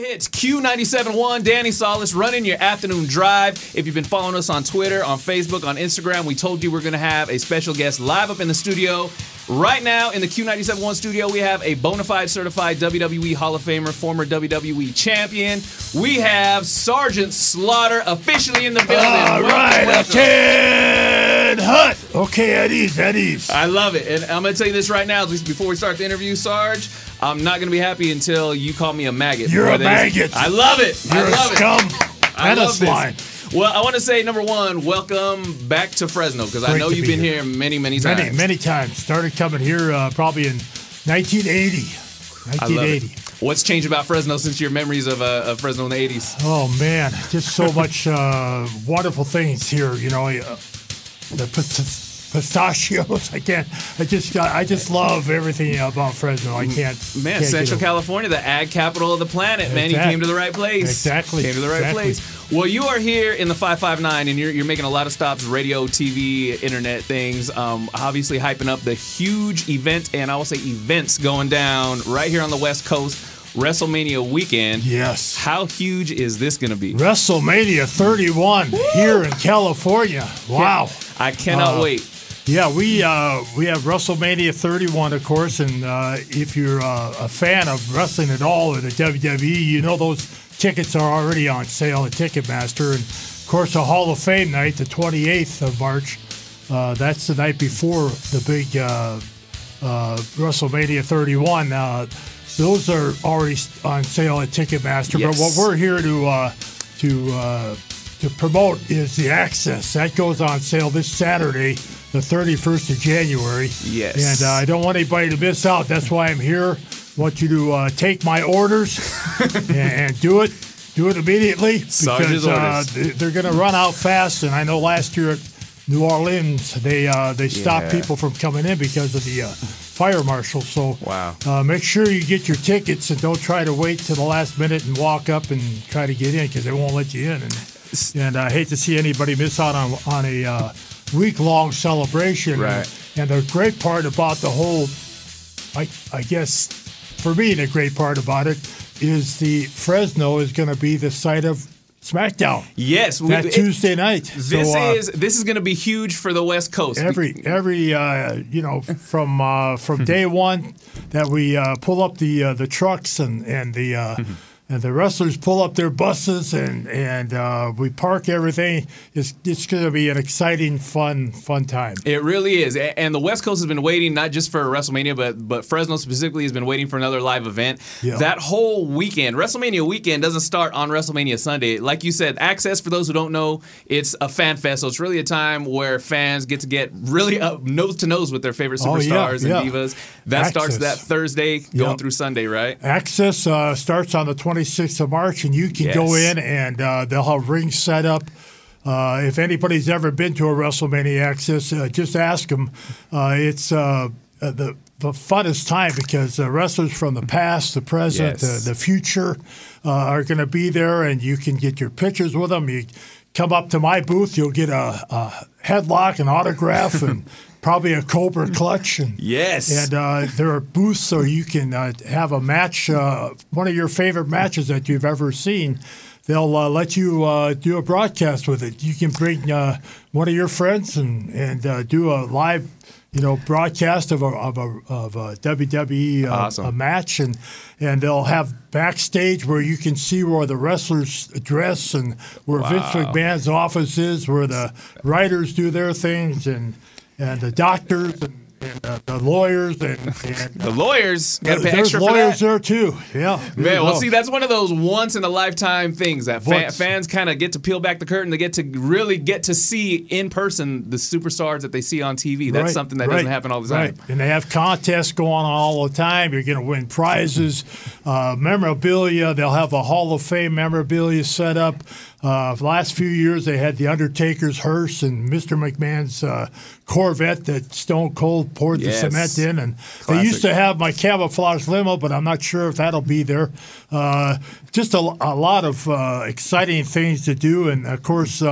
Hits Q97.1, Danny Salas running your afternoon drive. If you've been following us on Twitter, on Facebook, on Instagram, we told you we're going to have a special guest live up in the studio. Right now in the Q97.1 studio, we have a bona fide certified WWE Hall of Famer, former WWE champion. We have Sergeant Slaughter officially in the building. All right, Ted Hutt. Okay, at ease. I love it. And I'm going to tell you this right now, at least before we start the interview, Sarge. I'm not going to be happy until you call me a maggot. You're a maggot. I love it. You're I love a scum. I love slime. Well, I want to say, number one, welcome back to Fresno, because I know you've been here many times. Many times. Started coming here probably in 1980. I love it. What's changed about Fresno since your memories of Fresno in the 80s? Oh, man. Just so much wonderful things here. You know, the pistachios. I just love everything about Fresno. I can't. Man, Central California, the ag capital of the planet. Man, you came to the right place. Exactly. Came to the right place. Well, you are here in the 559, and you're making a lot of stops, radio, TV, internet things. Obviously hyping up the huge event, and I will say events going down right here on the West Coast. WrestleMania weekend. Yes. How huge is this going to be? WrestleMania 31 here in California. Wow. I cannot wait. Yeah, we have WrestleMania 31, of course, and if you're a fan of wrestling at all or the WWE, you know those tickets are already on sale at Ticketmaster. And, of course, the Hall of Fame night, the 28th of March, that's the night before the big WrestleMania 31. Those are already on sale at Ticketmaster. Yes. But what we're here to promote is the Axxess. That goes on sale this Saturday, the 31st of January. Yes. And I don't want anybody to miss out. That's why I'm here. I want you to take my orders and do it. Do it immediately because they're going to run out fast. And I know last year at New Orleans, they stopped people from coming in because of the fire marshal. So make sure you get your tickets and don't try to wait till the last minute and walk up and try to get in because they won't let you in. And I hate to see anybody miss out on a week-long celebration. Right. And the great part about the whole, I guess, for me, the great part about it is the Fresno is going to be the site of Smackdown. Yes, that Tuesday night. This is going to be huge for the West Coast. Every from day one that we pull up the trucks and the wrestlers pull up their buses and we park everything. It's going to be an exciting, fun time. It really is. And the West Coast has been waiting not just for WrestleMania, but Fresno specifically has been waiting for another live event. Yeah. That whole weekend, WrestleMania weekend, doesn't start on WrestleMania Sunday. Like you said, Axxess, for those who don't know, it's a fan fest. So it's really a time where fans get to get really up nose to nose with their favorite superstars and divas. That starts that Thursday going through Sunday, right? Axxess starts on the 26th of March, and you can go in and they'll have rings set up. If anybody's ever been to a WrestleMania Axxess, just ask them. It's the funnest time because wrestlers from the past, the present, the future are going to be there, and you can get your pictures with them. You come up to my booth, you'll get a headlock, an autograph, and probably a Cobra clutch. And there are booths so you can have a match, one of your favorite matches that you've ever seen. They'll let you do a broadcast with it. You can bring one of your friends and do a live, broadcast of a WWE a match, and they'll have backstage where you can see where the wrestlers dress and where Vince McMahon's office is, where the writers do their things, and the doctors and the lawyers and the lawyers got to pay extra for that. There's lawyers there too. Yeah, man. Well, see, that's one of those once in a lifetime things that fans kind of get to peel back the curtain. They get to really get to see in person the superstars that they see on TV. That's something that doesn't happen all the time. And they have contests going on all the time. You're going to win prizes, memorabilia. They'll have a Hall of Fame memorabilia set up. The last few years, they had the Undertaker's hearse and Mr. McMahon's Corvette that Stone Cold poured the cement in. And they used to have my camouflage limo, but I'm not sure if that'll be there. Just a lot of exciting things to do. And, of course,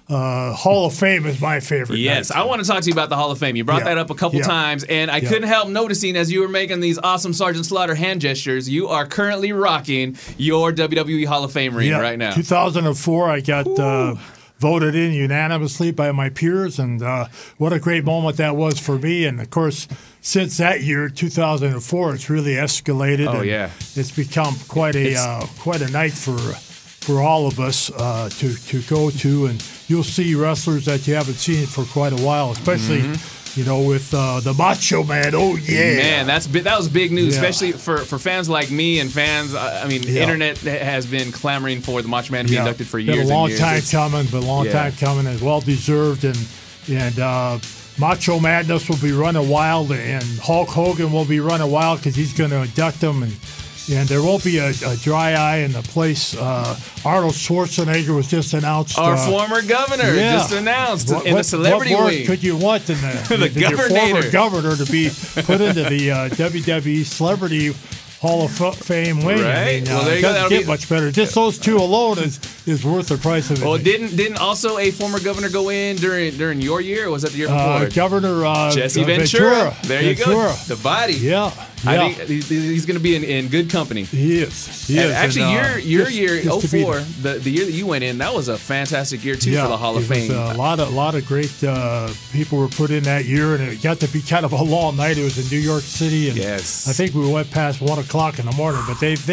Hall of Fame is my favorite. Yes, night. I want to talk to you about the Hall of Fame. You brought that up a couple times, and I couldn't help noticing as you were making these awesome Sergeant Slaughter hand gestures, you are currently rocking your WWE Hall of Fame ring right now. 2004, I got voted in unanimously by my peers, and what a great moment that was for me. And, of course, since that year, 2004, it's really escalated. Oh, yeah. It's become quite a night for all of us to go to, and you'll see wrestlers that you haven't seen for quite a while, especially with the Macho Man. Oh yeah, man, that was big news, especially for fans like me and fans. I mean, the internet has been clamoring for the Macho Man to be inducted for years. Been a long time coming, and well deserved. And Macho Madness will be running wild, and Hulk Hogan will be running wild because he's going to induct him, and there won't be a dry eye in the place. Arnold Schwarzenegger was just announced. Our former governor just announced in the celebrity wing. What wing. more could you want than your former governor to be put into the WWE Celebrity Hall of Fame wing? Right. I mean, well, it doesn't get much better. Just those two alone is worth the price of it. Well, didn't also a former governor go in during your year, or was that the year before? Governor Jesse Ventura. There you go. The body. Yeah. I think he's going to be in good company. He is. And actually, your year, 04, the year that you went in, that was a fantastic year, too, for the Hall of Fame. A lot of great people were put in that year, and it got to be kind of a long night. It was in New York City, and I think we went past 1 o'clock in the morning, but they've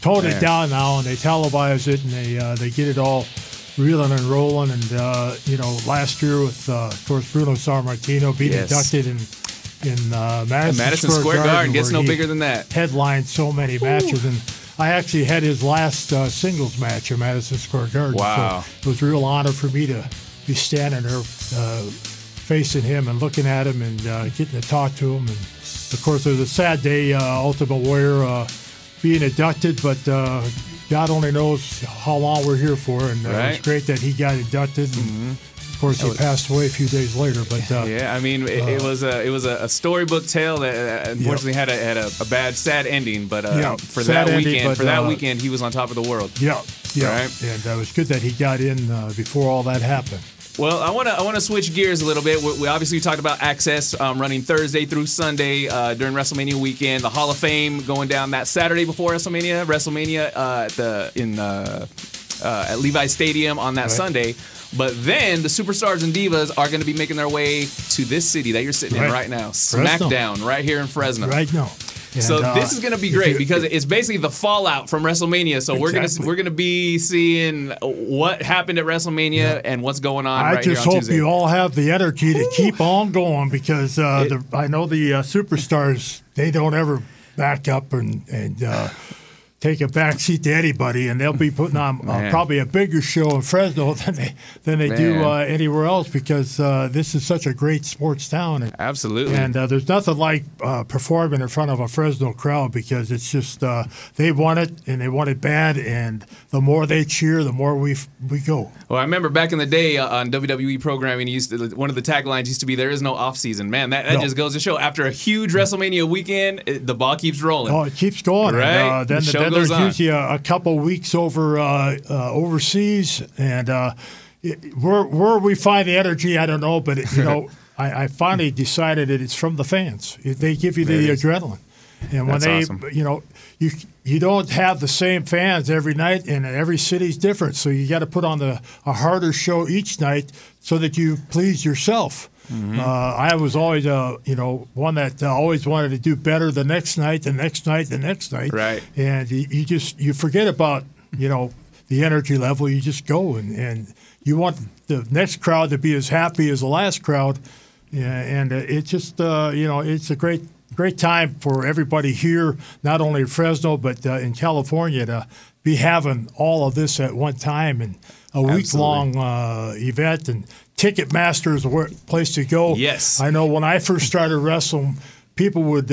toned it down now, and they televise it, and they get it all reeling and rolling. And, last year with, of course, Bruno Sammartino being inducted in Madison Square Garden gets no bigger than that. Headlined so many matches, and I actually had his last singles match in Madison Square Garden. Wow. So it was a real honor for me to be standing there facing him and looking at him and getting to talk to him. And, of course, it was a sad day, Ultimate Warrior being inducted, but God only knows how long we're here for, and it was great that he got inducted. And, of course, he passed away a few days later, but I mean, it was a storybook tale that unfortunately had a bad, sad ending. But for that weekend, he was on top of the world. Yeah. Right? And it was good that he got in before all that happened. Well, I want to switch gears a little bit. We obviously talked about Axxess running Thursday through Sunday during WrestleMania weekend. The Hall of Fame going down that Saturday before WrestleMania. At Levi's Stadium on that Sunday. But then the superstars and divas are going to be making their way to this city that you're sitting in right now, Smackdown, right here in Fresno. Right now. And, so this is going to be great because it's basically the fallout from WrestleMania. So we're going to be seeing what happened at WrestleMania and what's going on. I just hope you all have the energy to keep on going because I know the superstars, they don't ever back up and take a back seat to anybody, and they'll be putting on probably a bigger show in Fresno than they do anywhere else because this is such a great sports town. Absolutely. And there's nothing like performing in front of a Fresno crowd because it's just they want it, and they want it bad, and the more they cheer, the more we go. Well, I remember back in the day on WWE programming, one of the taglines used to be, "There is no off season." Man, that just goes to show. After a huge WrestleMania weekend, the ball keeps rolling. Oh, it keeps going. Right. And, then there's usually a couple weeks overseas, and where we find the energy, I don't know, but I finally decided that it's from the fans. They give you the adrenaline, and when awesome. You don't have the same fans every night, and every city's different, so you got to put on a harder show each night so that you please yourself. Mm-hmm. I was always, one that always wanted to do better the next night, the next night, the next night. Right. And you forget about, the energy level. You just go, and you want the next crowd to be as happy as the last crowd. And it's just, it's a great time for everybody here, not only in Fresno, but in California to be having all of this at one time and a week-long event. And Ticketmaster is a place to go. Yes. I know when I first started wrestling, people would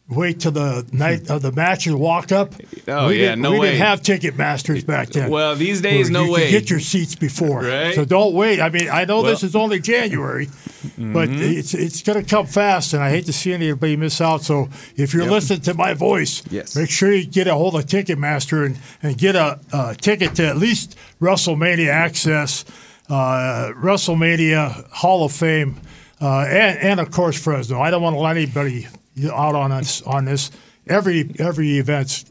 wait till the night of the match and walk up. Oh, we didn't have Ticketmasters back then. Well, these days, you way. You could get your seats before. Right. So don't wait. I mean, I know this is only January, but it's going to come fast, and I hate to see anybody miss out. So if you're listening to my voice, make sure you get a hold of Ticketmaster and get a ticket to at least WrestleMania Axxess. WrestleMania, Hall of Fame, and of course Fresno. I don't want to let anybody out on us on this. Every event's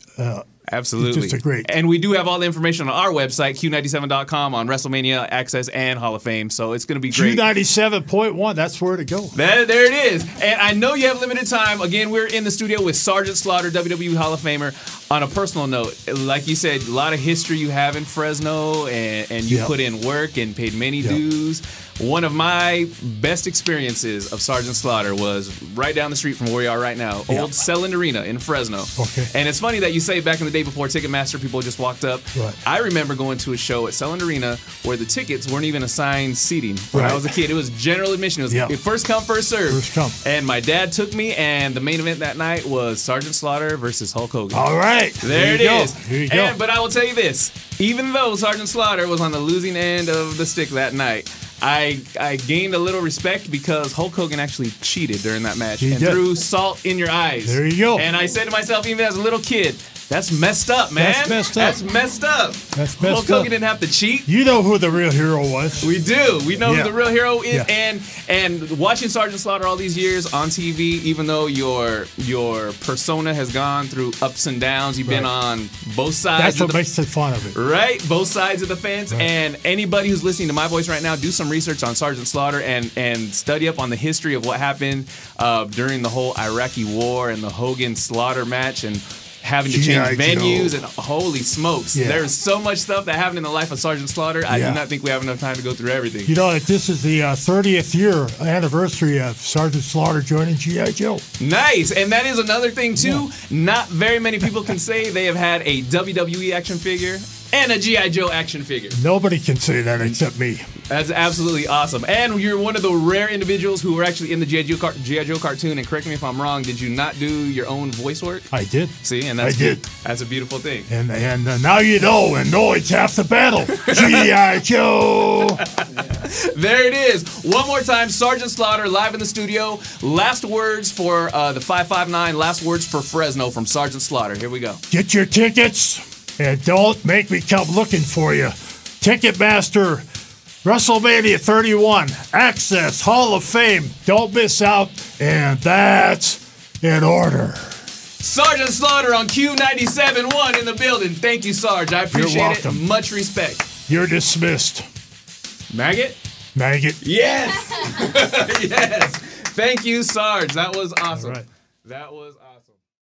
absolutely just a great. And we do have all the information on our website, Q97.1, on WrestleMania, Axxess, and Hall of Fame. So it's going to be great. Q97.1, that's where to go. There it is. And I know you have limited time. Again, we're in the studio with Sergeant Slaughter, WWE Hall of Famer. On a personal note, like you said, a lot of history you have in Fresno, and you put in work and paid many dues. One of my best experiences of Sergeant Slaughter was right down the street from where we are right now, old Selland Arena in Fresno. Okay. And it's funny that you say back in the day before Ticketmaster, people just walked up. Right. I remember going to a show at Selland Arena where the tickets weren't even assigned seating. When I was a kid, it was general admission. It was first come, first serve. First come. And my dad took me, and the main event that night was Sergeant Slaughter versus Hulk Hogan. All right. There it is. Here you go. But I will tell you this. Even though Sergeant Slaughter was on the losing end of the stick that night, I gained a little respect because Hulk Hogan actually cheated during that match and threw salt in your eyes. There you go. And I said to myself, even as a little kid, that's messed up, man. That's messed up. That's messed up. That's messed Hulk Hogan didn't have to cheat. You know who the real hero was. We do. We know who the real hero is. Yeah. And watching Sergeant Slaughter all these years on TV, even though your persona has gone through ups and downs, you've been on both sides. That's what makes it fun of it. Right? Both sides of the fence. Right. And anybody who's listening to my voice right now, do some research on Sergeant Slaughter and study up on the history of what happened during the whole Iraqi war and the Hogan Slaughter match and having to change venues and holy smokes. There's so much stuff that happened in the life of Sergeant Slaughter. I do not think we have enough time to go through everything. You know, this is the 30th year anniversary of Sergeant Slaughter joining G.I. Joe. Nice. And that is another thing, too. Not very many people can say they have had a WWE action figure and a G.I. Joe action figure. Nobody can say that except me. That's absolutely awesome. And you're one of the rare individuals who were actually in the G.I. Joe cartoon. And correct me if I'm wrong, did you not do your own voice work? I did. See, and that's that's a beautiful thing. And now you know, and knowledge half the battle. G.I. Joe. There it is. One more time, Sergeant Slaughter live in the studio. Last words for the 559. Last words for Fresno from Sergeant Slaughter. Here we go. Get your tickets. And don't make me come looking for you. Ticketmaster, WrestleMania 31, Axxess, Hall of Fame. Don't miss out. And that's in order. Sergeant Slaughter on Q97.1 in the building. Thank you, Sarge. I appreciate it. Much respect. You're dismissed. Maggot? Maggot. Yes. Yes. Thank you, Sarge. That was awesome. All right. That was awesome.